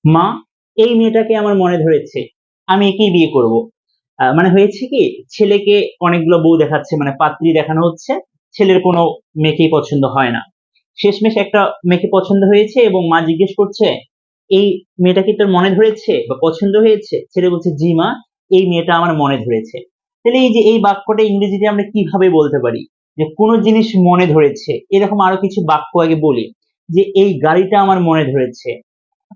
মা, এই মেয়েটাকে আমার মনে ধরেছে, আমি একেই বিয়ে করব। মানে হয়েছে কি, ছেলেকে অনেকগুলো বউ দেখাচ্ছে, মানে পাত্রী দেখানো হচ্ছে, ছেলের কোনো মেয়েকেই পছন্দ হয় না। শেষমেশ একটা মেয়েকে পছন্দ হয়েছে এবং মা জিজ্ঞেস করছে, এই মেয়েটা কি তোর মনে ধরেছে বা পছন্দ হয়েছে? ছেলে বলছে, জি মা, এই মেয়েটা আমার মনে ধরেছে। তাহলে এই যে এই বাক্যটা ইংরেজিতে আমরা কিভাবে বলতে পারি যে কোনো জিনিস মনে ধরেছে? এরকম আরো কিছু বাক্য আগে বলি, যে এই গাড়িটা আমার মনে ধরেছে,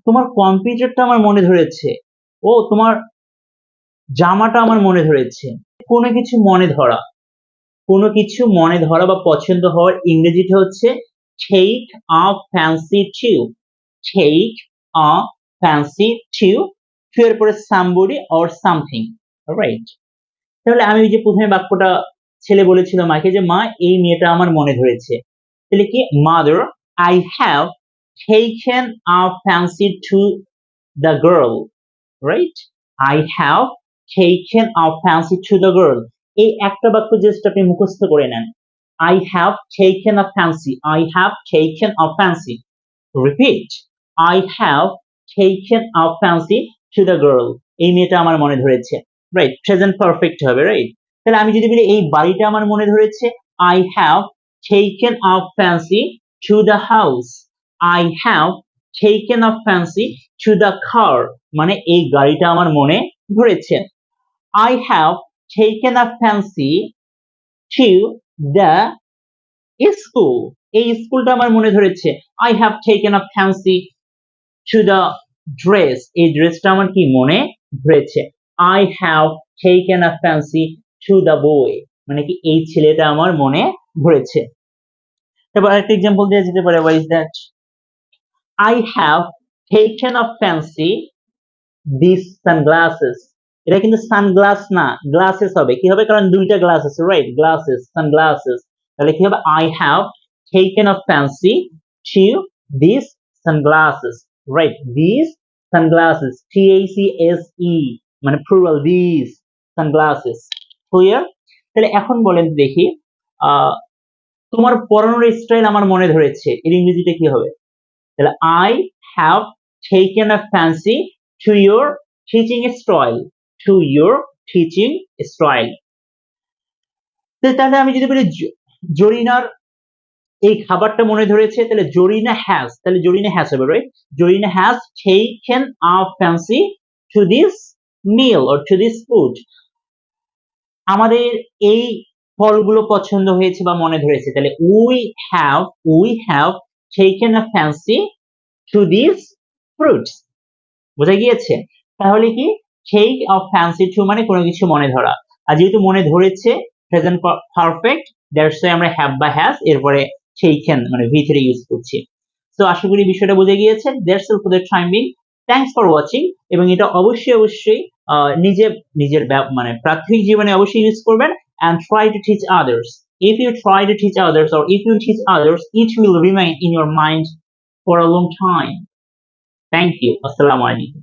তোমার কম্পিউটারটা আমার মনে ধরেছে, ও তোমার জামাটা আমার মনে ধরেছে। কোনো কিছু মনে ধরা, কোনো কিছু মনে ধরা বা পছন্দ হওয়ার ইংরেজিটা হচ্ছে take a fancy to, take a fancy to, to এর পরে somebody or something, right? তাহলে আমি ওই যে প্রথমে বাক্যটা ছেলে বলেছিল মাকে যে মা, এই মেয়েটা আমার মনে ধরেছে, তাহলে কি, mother, I have taken a fancy to the girl, right? I have taken a fancy to the girl. এই একটা বাক্য জাস্ট আপনি মুখস্থ করে নেন। I have taken a fancy, I have taken a fancy. Repeat, I have taken a fancy to the girl. এই মেয়েটা আমার মনে ধরেছে, রাইট? প্রেজেন্ট পারফেক্ট হবে, রাইট? তাহলে আমি যদি বলি এই বাড়িটা আমার মনে ধরেছে, I have taken a fancy to the house. I have taken a fancy to the car, মানে এই গাড়িটা আমার মনে ধরেছে। I have taken a fancy to the school. এই স্কুলটা আমার মনে ধরেছে। I have taken a fancy to the dress. এই ড্রেসটা আমার কি মনে ধরেছে। I have taken a fancy to the boy, মানে কি এই ছেলেটা আমার মনে ধরেছে। তারপর আরেকটা এক্সাম্পল দেওয়া যেতে পারে, what is that? I have taken a fancy these sunglasses. এটা কিন্তু সানগ্লাস না, গ্লাসেস হবে। কি হবে? কারণ দুইটা গ্লাস আছে, রাইট? Glasses, sunglasses. তাহলে কি হবে? I have taken a fancy to these sunglasses, right? These sunglasses, TACSE, মানে plural, these sunglasses. Clear? তাহলে এখন বলেন দেখি, তোমার পড়ানোর স্টাইল আমার মনে ধরেছে, এর ইংরেজিটা কি হবে? তাহলে I have taken a fancy to your teaching style, to your teaching style. তাহলে আমি যদি বলি জরিনার এই খাবারটা মনে ধরেছে, তাহলে জরিনা has, তাহলে জরিনা has হবে, right? Zarina has taken a fancy to this meal or to this food. আমাদের এই ফলগুলো পছন্দ হয়েছে বা মনে ধরেছে, তাহলে we have taken a fancy to these fruits. বোঝা গিয়েছে? তাহলে কি, take a fancy to মানে কোনো কিছু মনে ধরা, আর যেহেতু মনে ধরেছে প্রেজেন্ট পারফেক্ট, দ্যাটস ওয়াই আমরা have বা has এরপরে taken মানে v3 ইউজ করছি। তো আশা করি বিষয়টা বুঝে গিয়েছে। That's all for the time being. Thanks for watching. এবং এটা অবশ্যই নিজের মানে প্রাথমিক জীবনে অবশ্যই ইউজ করবেন, and try to teach others. If you try to teach others or if you teach others, it will remain in your mind for a long time. Thank you. Assalamu alaikum.